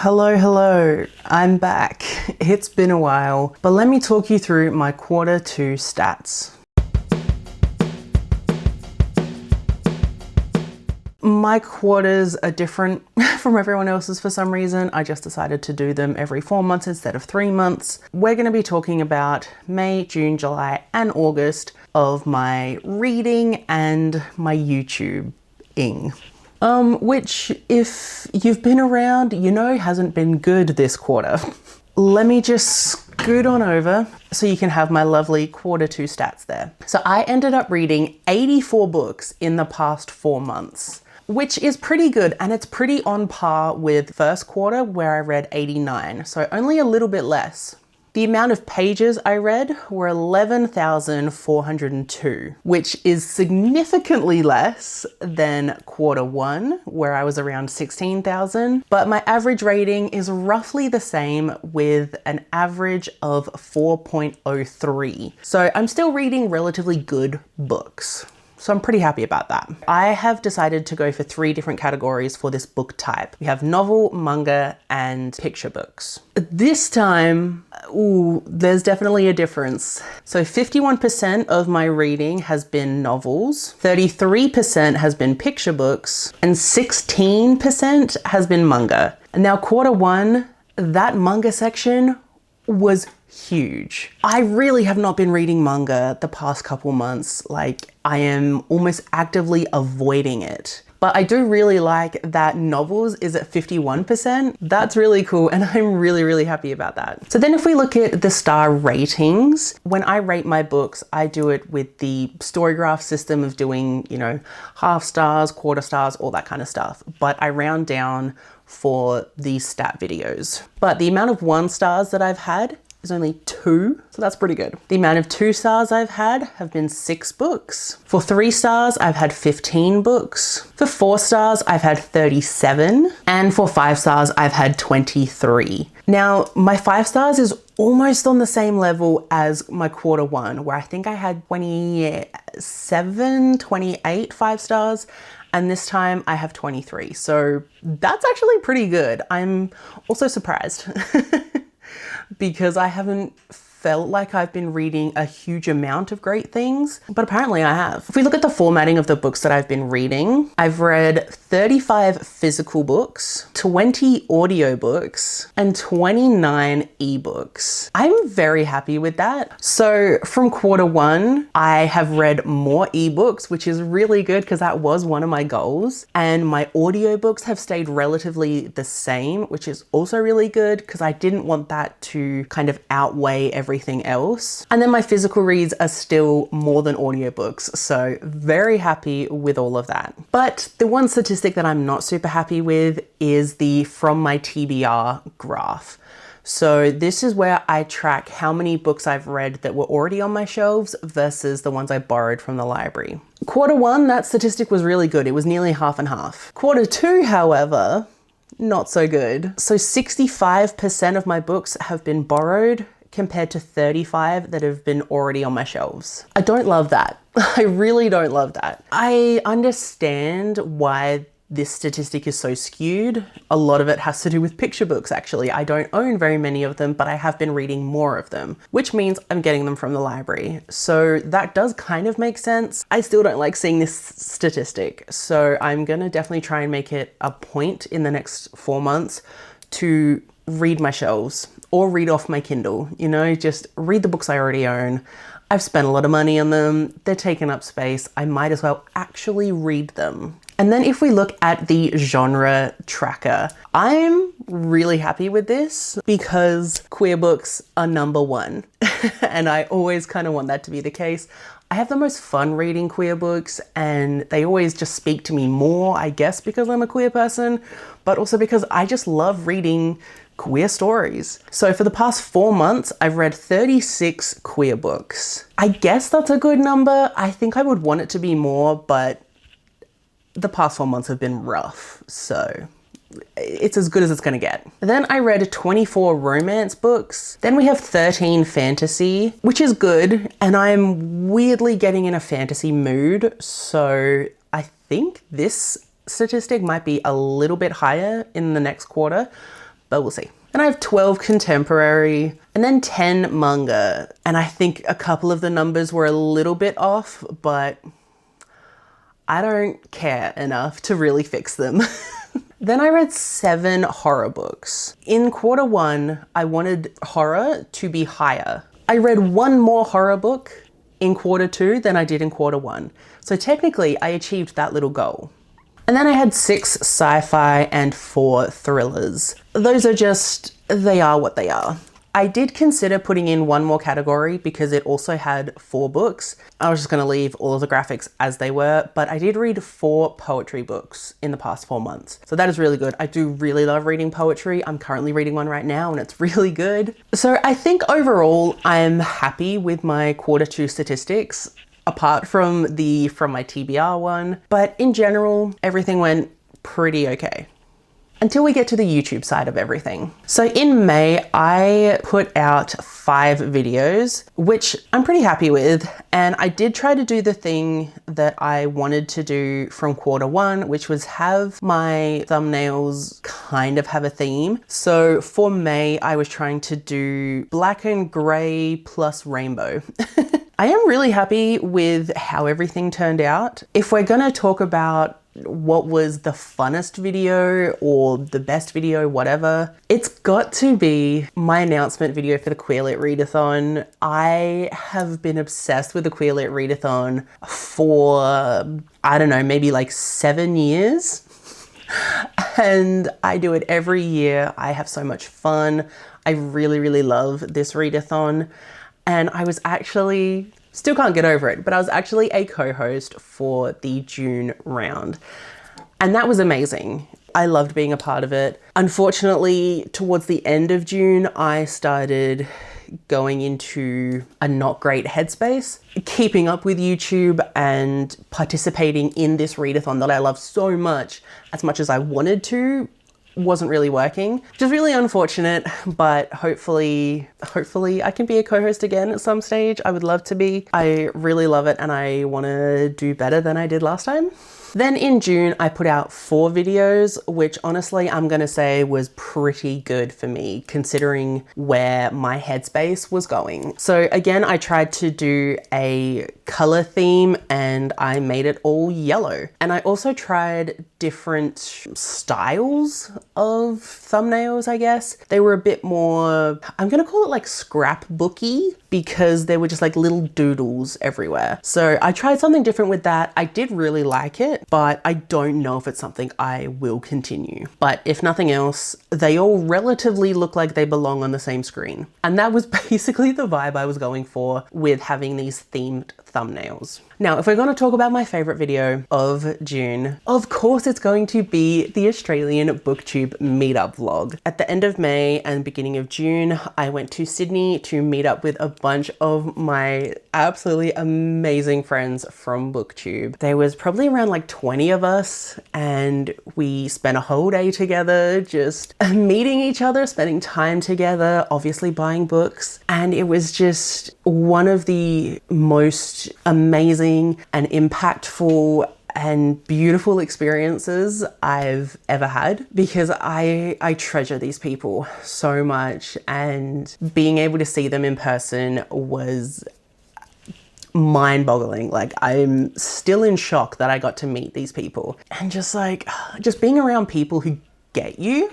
Hello, I'm back. It's been a while, but let me talk you through my quarter two stats. My quarters are different from everyone else's for some reason. I just decided to do them every 4 months instead of 3 months. We're going to be talking about May, June, July, and August of my reading and my YouTube-ing. Which, if you've been around, you know hasn't been good this quarter. Let me just scoot on over so you can have my lovely quarter two stats there. So I ended up reading 84 books in the past 4 months, which is pretty good, and it's pretty on par with first quarter where I read 89, so only a little bit less. The amount of pages I read were 11,402, which is significantly less than quarter one, where I was around 16,000, but my average rating is roughly the same with an average of 4.03. So I'm still reading relatively good books. So I'm pretty happy about that. I have decided to go for 3 different categories for this book type. We have novel, manga, and picture books. This time, there's definitely a difference. So 51% of my reading has been novels, 33% has been picture books, and 16% has been manga. Now, quarter one, that manga section was huge. I really have not been reading manga the past couple months. Like, I am almost actively avoiding it. But I do really like that novels is at 51%. That's really cool, and I'm really happy about that. So then if we look at the star ratings, when I rate my books, I do it with the Storygraph system of doing, you know, half stars, quarter stars, all that kind of stuff. But I round down for these stat videos. But the amount of 1 stars that I've had is only 2, so that's pretty good. The amount of 2 stars I've had have been 6 books. For 3 stars, I've had 15 books. For 4 stars, I've had 37. And for 5 stars, I've had 23. Now, my 5 stars is almost on the same level as my quarter one, where I think I had 27, 28 5 stars. And this time I have 23. So that's actually pretty good. I'm also surprised. Because I haven't felt like I've been reading a huge amount of great things, but apparently I have. If we look at the formatting of the books that I've been reading, I've read 35 physical books, 20 audiobooks, and 29 ebooks. I'm very happy with that. So from quarter one, I have read more ebooks, which is really good because that was one of my goals. And my audiobooks have stayed relatively the same, which is also really good because I didn't want that to kind of outweigh everything else. And then my physical reads are still more than audiobooks, so very happy with all of that. But the one statistic that I'm not super happy with is the from my TBR graph. So this is where I track how many books I've read that were already on my shelves versus the ones I borrowed from the library. Quarter one, that statistic was really good. It was nearly half and half. Quarter two, however, not so good. So 65% of my books have been borrowed compared to 35 that have been already on my shelves. I don't love that. I really don't love that. I understand why this statistic is so skewed. A lot of it has to do with picture books, actually. I don't own very many of them, but I have been reading more of them, which means I'm getting them from the library. So that does kind of make sense. I still don't like seeing this statistic. So I'm gonna definitely try and make it a point in the next 4 months to read my shelves or read off my Kindle, you know, just read the books I already own. I've spent a lot of money on them. They're taking up space. I might as well actually read them. And then if we look at the genre tracker, I'm really happy with this because queer books are number 1. And I always kind of want that to be the case. I have the most fun reading queer books, and they always just speak to me more, I guess because I'm a queer person, but also because I just love reading queer stories. So for the past 4 months, I've read 36 queer books. I guess that's a good number. I think I would want it to be more, but the past 4 months have been rough, so it's as good as it's gonna get. Then I read 24 romance books. Then we have 13 fantasy, which is good, and I'm weirdly getting in a fantasy mood, so I think this statistic might be a little bit higher in the next quarter, but we'll see. And I have 12 contemporary and then 10 manga. And I think a couple of the numbers were a little bit off, but I don't care enough to really fix them. Then I read 7 horror books. In quarter 1, I wanted horror to be higher. I read 1 more horror book in quarter 2 than I did in quarter 1. So technically I achieved that little goal. And then I had 6 sci-fi and 4 thrillers. Those are just, they are what they are. I did consider putting in 1 more category because it also had 4 books. I was just gonna leave all of the graphics as they were, but I did read 4 poetry books in the past 4 months. So that is really good. I do really love reading poetry. I'm currently reading one right now and it's really good. So I think overall I'm happy with my quarter 2 statistics, apart from my TBR one. But in general, everything went pretty okay. Until we get to the YouTube side of everything. So in May, I put out 5 videos, which I'm pretty happy with. And I did try to do the thing that I wanted to do from quarter 1, which was have my thumbnails kind of have a theme. So for May, I was trying to do black and gray plus rainbow. I am really happy with how everything turned out. If we're gonna talk about what was the funnest video or the best video, whatever, it's got to be my announcement video for the Queerlit Readathon. I have been obsessed with the Queerlit Readathon for, I don't know, maybe like 7 years. And I do it every year. I have so much fun. I really, really love this readathon. And I was actually, still can't get over it, but I was actually a co-host for the June round. And that was amazing. I loved being a part of it. Unfortunately, towards the end of June, I started going into a not great headspace. Keeping up with YouTube and participating in this readathon that I love so much as I wanted to, wasn't really working, which is really unfortunate, but hopefully I can be a co-host again at some stage. I would love to be. I really love it and I want to do better than I did last time. Then in June, I put out 4 videos, which honestly, I'm gonna say was pretty good for me, considering where my headspace was going. So again, I tried to do a color theme and I made it all yellow. And I also tried different styles of thumbnails, I guess. They were a bit more, I'm gonna call it like scrapbooky, because there were just like little doodles everywhere. So I tried something different with that. I did really like it, but I don't know if it's something I will continue. But if nothing else, they all relatively look like they belong on the same screen. And that was basically the vibe I was going for with having these themed thumbnails. Now, if we're going to talk about my favorite video of June, of course it's going to be the Australian BookTube meetup vlog. At the end of May and beginning of June, I went to Sydney to meet up with a bunch of my absolutely amazing friends from BookTube. There was probably around like 20 of us and we spent a whole day together, just meeting each other, spending time together, obviously buying books. And it was just one of the most amazing and impactful and beautiful experiences I've ever had, because I treasure these people so much, and being able to see them in person was mind-boggling. Like, I'm still in shock that I got to meet these people, and just being around people who get you,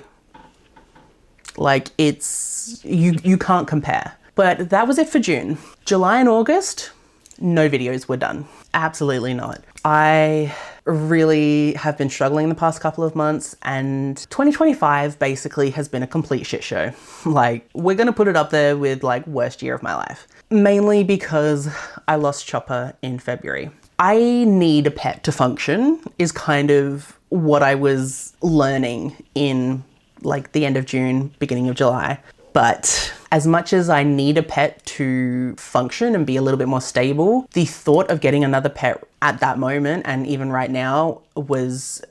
like, it's, you can't compare. But that was it for June. July and August, no videos were done. Absolutely not. I really have been struggling the past couple of months, and 2025 basically has been a complete shit show. Like, we're gonna put it up there with like worst year of my life. Mainly because I lost Chopper in February. I need a pet to function is kind of what I was learning in like the end of June, beginning of July. But as much as I need a pet to function and be a little bit more stable, the thought of getting another pet at that moment, and even right now, was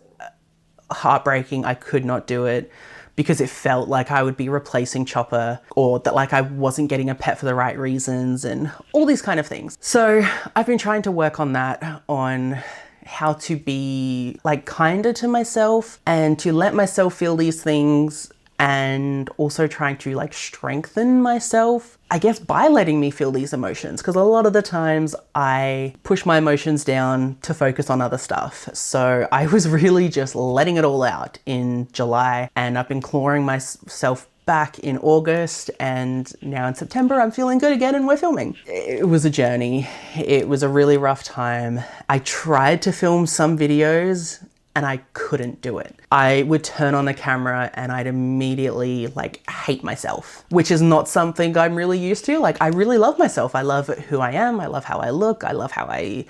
heartbreaking. I could not do it because it felt like I would be replacing Chopper, or that like I wasn't getting a pet for the right reasons and all these kind of things. So I've been trying to work on that, on how to be like kinder to myself and to let myself feel these things and also trying to like strengthen myself, I guess, by letting me feel these emotions, because a lot of the times I push my emotions down to focus on other stuff. So I was really just letting it all out in July, and I've been clawing myself back in August, and now in September I'm feeling good again and we're filming. It was a journey. It was a really rough time. I tried to film some videos and I couldn't do it. I would turn on the camera and I'd immediately like hate myself, which is not something I'm really used to. Like, I really love myself. I love who I am. I love how I look. I love how I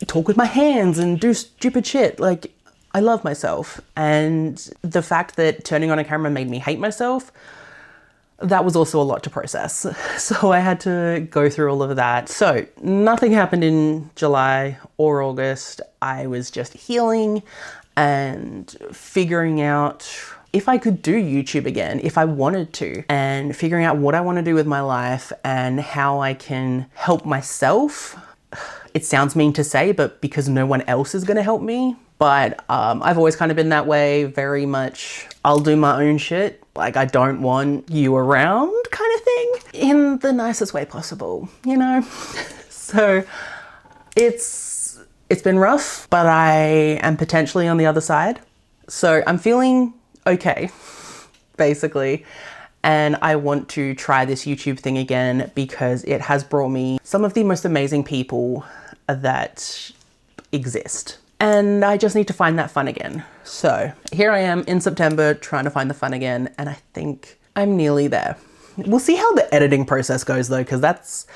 talk with my hands and do stupid shit. Like, I love myself. And the fact that turning on a camera made me hate myself, that was also a lot to process. So I had to go through all of that. So nothing happened in July or August. I was just healing and figuring out if I could do YouTube again, if I wanted to, and figuring out what I want to do with my life and how I can help myself. It sounds mean to say, but because no one else is going to help me. But I've always kind of been that way, very much, I'll do my own shit. Like, I don't want you around kind of thing, in the nicest way possible, you know? So it's been rough, but I am potentially on the other side. So I'm feeling okay, basically. And I want to try this YouTube thing again because it has brought me some of the most amazing people that exist. And I just need to find that fun again. So here I am in September trying to find the fun again, and I think I'm nearly there. We'll see how the editing process goes though, because that's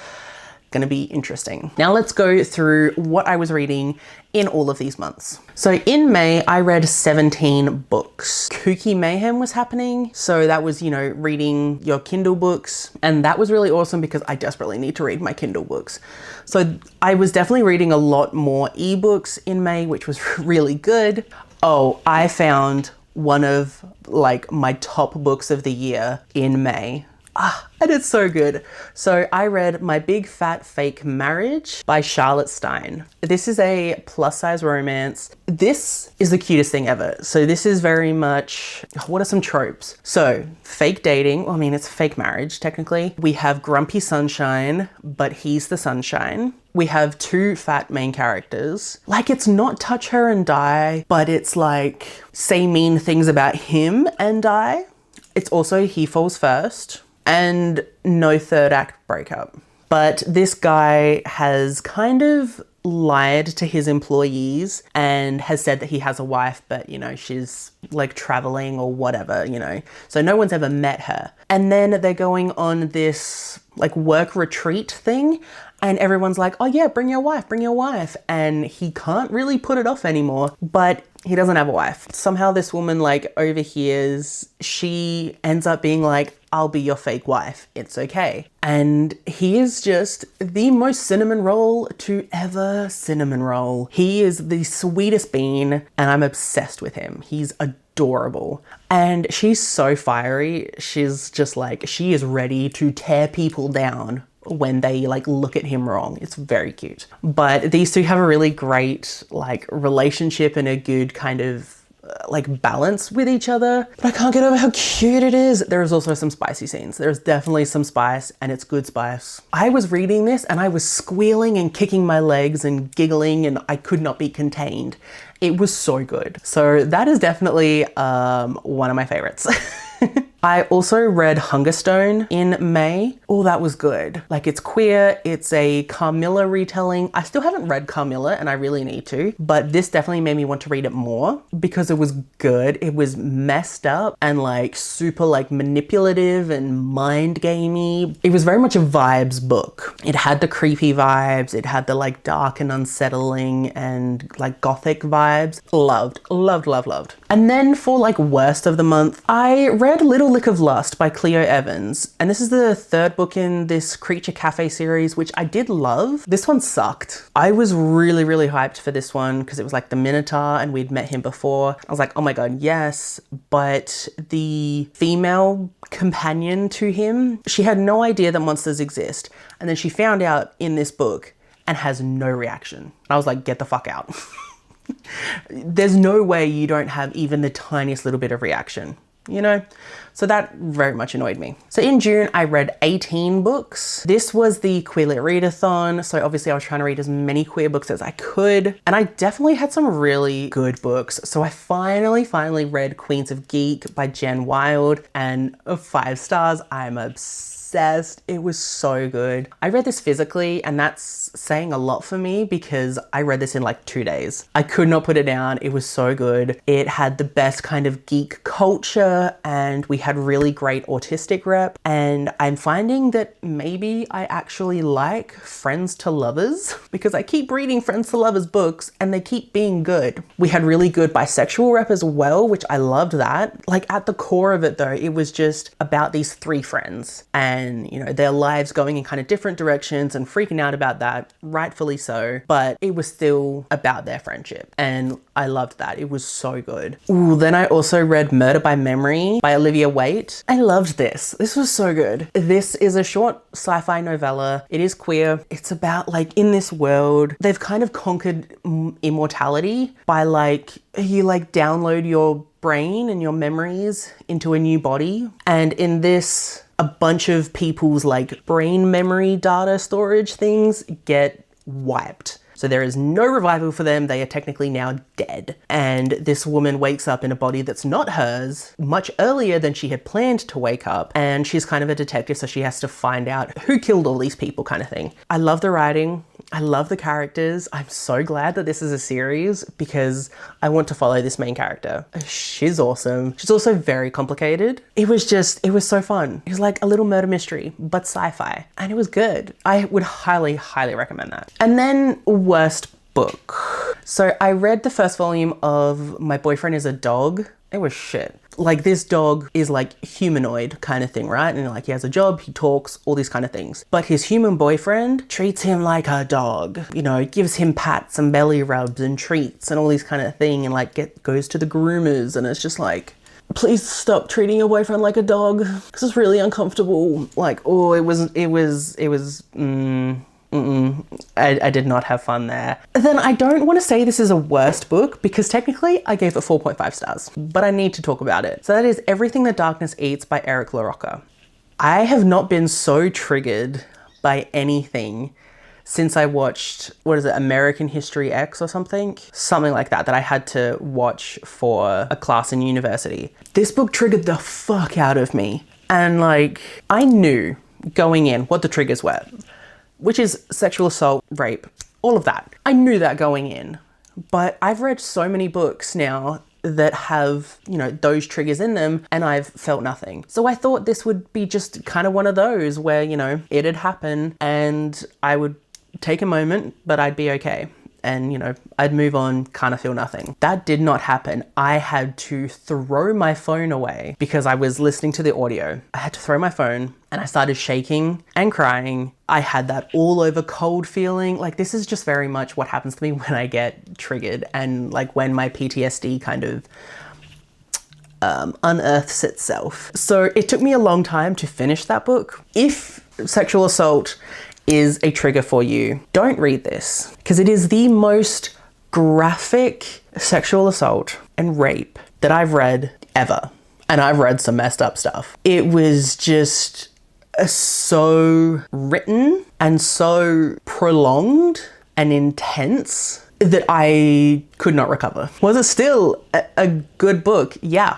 gonna be interesting. Now let's go through what I was reading in all of these months. So in May, I read 17 books. Kooky Mayhem was happening. So that was, you know, reading your Kindle books. And that was really awesome because I desperately need to read my Kindle books. So I was definitely reading a lot more ebooks in May, which was really good. Oh, I found one of like my top books of the year in May. And it's so good. So I read My Big Fat Fake Marriage by Charlotte Stein. This is a plus size romance. This is the cutest thing ever. So this is very much, what are some tropes? So fake dating, well, I mean, it's fake marriage technically. We have grumpy sunshine, but he's the sunshine. We have two fat main characters. Like, it's not touch her and die, but it's like say mean things about him and die. It's also he falls first. And no third act breakup. But this guy has kind of lied to his employees and has said that he has a wife, but you know, she's like traveling or whatever, you know, so no one's ever met her. And then they're going on this like work retreat thing, and everyone's like, oh yeah, bring your wife. And he can't really put it off anymore, but he doesn't have a wife. Somehow this woman like overhears, she ends up being like, I'll be your fake wife, it's okay. And he is just the most cinnamon roll to ever cinnamon roll. He is the sweetest bean and I'm obsessed with him. He's adorable. And she's so fiery. She's just like, she is ready to tear people down when they like look at him wrong. It's very cute. But these two have a really great like relationship and a good kind of like balance with each other. But I can't get over how cute it is. There is also some spicy scenes. There's definitely some spice, and it's good spice. I was reading this and I was squealing and kicking my legs and giggling, and I could not be contained. It was so good. So that is definitely one of my favorites. I also read Hungerstone in May. Oh, that was good. Like, it's queer, it's a Carmilla retelling. I still haven't read Carmilla and I really need to, but this definitely made me want to read it more because it was good. It was messed up and like super like manipulative and mind gamey. It was very much a vibes book. It had the creepy vibes. It had the like dark and unsettling and like gothic vibes. Loved. And then for like worst of the month, I read Little Lick of Lust by Cleo Evans. And this is the third book in this Creature Cafe series, which I did love. This one sucked. I was really, really hyped for this one because it was like the Minotaur and we'd met him before. I was like, oh my God, yes. But the female companion to him, she had no idea that monsters exist. And then she found out in this book and has no reaction. I was like, get the fuck out. There's no way you don't have even the tiniest little bit of reaction. you know? So that very much annoyed me. So in June, I read 18 books. This was the Queer Lit Readathon. So obviously I was trying to read as many queer books as I could. And I definitely had some really good books. So I finally read Queens of Geek by Jen Wilde, and 5 stars. I'm obsessed. It was so good. I read this physically, and that's saying a lot for me because I read this in like 2 days. I could not put it down. It was so good. It had the best kind of geek culture, and we had really great autistic rep. And I'm finding that maybe I actually like friends to lovers because I keep reading friends to lovers books and they keep being good. We had really good bisexual rep as well, which I loved that. Like at the core of it though, it was just about these 3 friends and, you know, their lives going in kind of different directions and freaking out about that, rightfully so, but it was still about their friendship. And I loved that. It was so good. Ooh, then I also read Murder by Memory by Olivia Waite. I loved this. This was so good. This is a short sci-fi novella. It is queer. It's about like in this world, they've kind of conquered immortality by like, you like download your brain and your memories into a new body. And in this, a bunch of people's like brain memory data storage things get wiped. So there is no revival for them. They are technically now dead. And this woman wakes up in a body that's not hers much earlier than she had planned to wake up. And she's kind of a detective, so she has to find out who killed all these people kind of thing. I love the writing. I love the characters. I'm so glad that this is a series because I want to follow this main character. She's awesome. She's also very complicated. It was so fun. It was like a little murder mystery, but sci-fi. And it was good. I would highly, highly recommend that. And then worst book. So I read the first volume of My Boyfriend is a Dog. It was shit. Like this dog is like humanoid kind of thing, right? And like he has a job, he talks, all these kind of things. But his human boyfriend treats him like a dog, you know, gives him pats and belly rubs and treats and all these kind of thing, and like goes to the groomers, and it's just like, please stop treating your boyfriend like a dog because it's really uncomfortable. Like, oh, I did not have fun there. Then I don't want to say this is a worst book because technically I gave it 4.5 stars, but I need to talk about it. So that is Everything the Darkness Eats by Eric LaRocca. I have not been so triggered by anything since I watched, what is it, American History X or something? Something like that I had to watch for a class in university. This book triggered the fuck out of me. And like, I knew going in what the triggers were, which is sexual assault, rape, all of that. I knew that going in, but I've read so many books now that have, you know, those triggers in them and I've felt nothing. So I thought this would be just kind of one of those where, you know, it'd happen and I would take a moment, but I'd be okay. And, you know, I'd move on, kind of feel nothing. That did not happen. I had to throw my phone away because I was listening to the audio. I had to throw my phone and I started shaking and crying. I had that all over cold feeling. Like this is just very much what happens to me when I get triggered and like when my PTSD kind of unearths itself. So it took me a long time to finish that book. If sexual assault is a trigger for you, don't read this because it is the most graphic sexual assault and rape that I've read ever. And I've read some messed up stuff. It was just so written and so prolonged and intense that I could not recover. Was it still a good book? Yeah.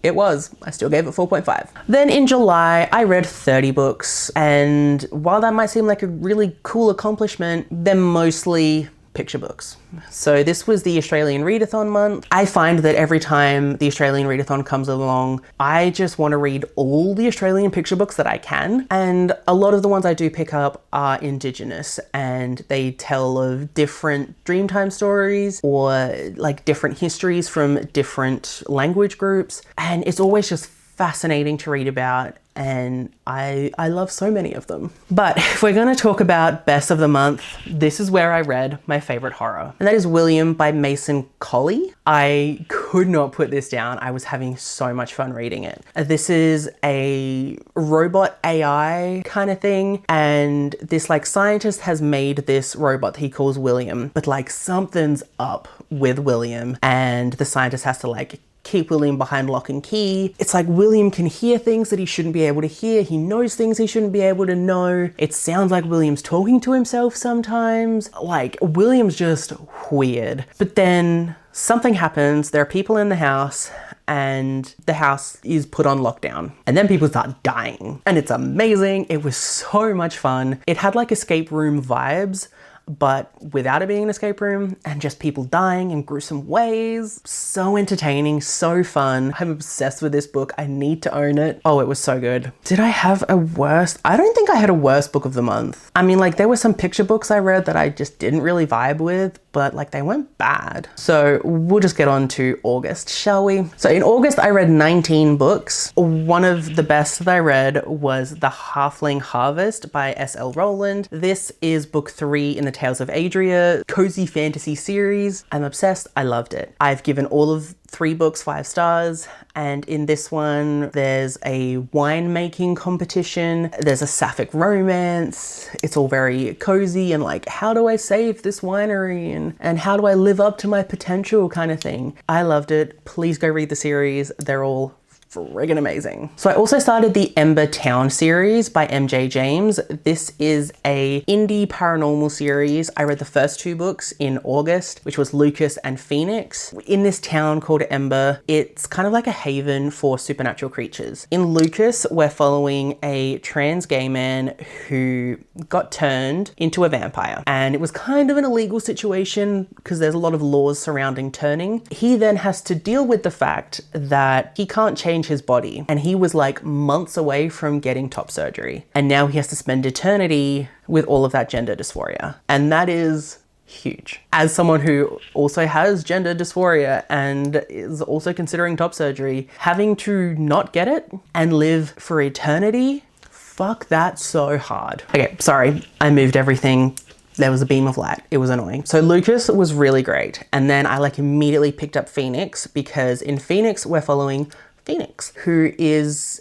It was. I still gave it 4.5. Then in July, I read 30 books. And while that might seem like a really cool accomplishment, they're mostly picture books. So this was the Australian Readathon month. I find that every time the Australian Readathon comes along, I just want to read all the Australian picture books that I can. And a lot of the ones I do pick up are Indigenous and they tell of different Dreamtime stories or like different histories from different language groups. And it's always just fascinating to read about. And I love so many of them. But if we're going to talk about best of the month, this is where I read my favorite horror. And that is William by Mason Colley. I could not put this down. I was having so much fun reading it. This is a robot AI kind of thing. And this like scientist has made this robot that he calls William. But like something's up with William. And the scientist has to like keep William behind lock and key. It's like William can hear things that he shouldn't be able to hear. He knows things he shouldn't be able to know. It sounds like William's talking to himself sometimes. Like, William's just weird. But then something happens. There are people in the house and the house is put on lockdown. And then people start dying. And it's amazing. It was so much fun. It had like escape room vibes, but without it being an escape room, and just people dying in gruesome ways. So entertaining, so fun. I'm obsessed with this book. I need to own it. Oh, it was so good. Did I have a worst? I don't think I had a worst book of the month. I mean, like, there were some picture books I read that I just didn't really vibe with, but like, they weren't bad. So we'll just get on to August, shall we? So in August, I read 19 books. One of the best that I read was The Halfling Harvest by S.L. Rowland. This is book 3 in the Tales of Adria cozy fantasy series. I'm obsessed. I loved it. I've given all of 3 books 5 stars, and in this one there's a winemaking competition, there's a sapphic romance, it's all very cozy and like, how do I save this winery and how do I live up to my potential kind of thing. I loved it. Please go read the series. They're all friggin' amazing. So I also started the Ember Town series by MJ James. This is a indie paranormal series. I read the first 2 books in August, which was Lucas and Phoenix. In this town called Ember, it's kind of like a haven for supernatural creatures. In Lucas, we're following a trans gay man who got turned into a vampire. And it was kind of an illegal situation because there's a lot of laws surrounding turning. He then has to deal with the fact that he can't change his body, and he was like months away from getting top surgery, and now he has to spend eternity with all of that gender dysphoria, and that is huge. As someone who also has gender dysphoria and is also considering top surgery, having to not get it and live for eternity, fuck, that's so hard. Okay, sorry, I moved everything. There was a beam of light. It was annoying. So Lucas was really great. And then I like immediately picked up Phoenix, because in Phoenix, we're following Phoenix, who is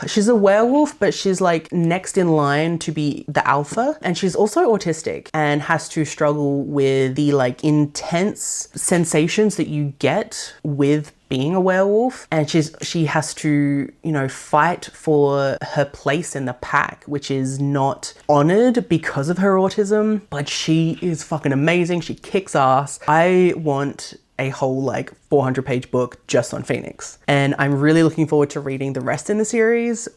she's a werewolf, but she's like next in line to be the alpha. And she's also autistic and has to struggle with the like intense sensations that you get with being a werewolf. And she has to, you know, fight for her place in the pack, which is not honored because of her autism, but she is fucking amazing. She kicks ass. I want a whole like 400-page book just on Phoenix, and I'm really looking forward to reading the rest in the series.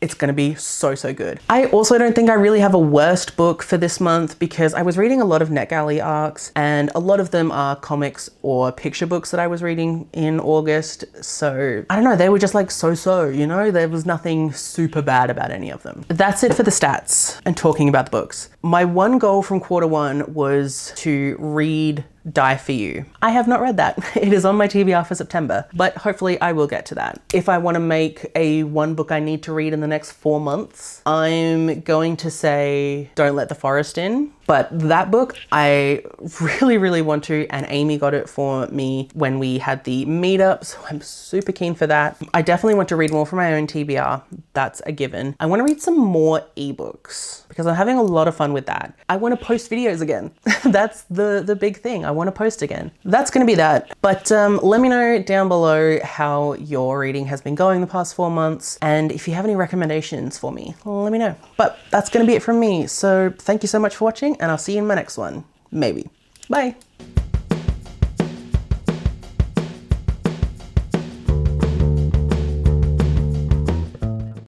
It's gonna be so, so good. I also don't think I really have a worst book for this month, because I was reading a lot of NetGalley arcs, and a lot of them are comics or picture books that I was reading in August. So I don't know, they were just like so, you know, there was nothing super bad about any of them. That's it for the stats and talking about the books. My one goal from Q1 was to read Die For You. I have not read that. It is on my TBR for September, but hopefully I will get to that. If I want to make a one book I need to read in the next 4 months, I'm going to say Don't Let the Forest In. But that book, I really, really want to, and Amy got it for me when we had the meetup, so I'm super keen for that. I definitely want to read more from my own TBR. That's a given. I want to read some more ebooks, because I'm having a lot of fun with that. I want to post videos again. That's the big thing. I want to post again. That's going to be that. But let me know down below how your reading has been going the past 4 months, and if you have any recommendations for me, let me know. But that's going to be it from me. So thank you so much for watching, and I'll see you in my next one. Maybe. Bye.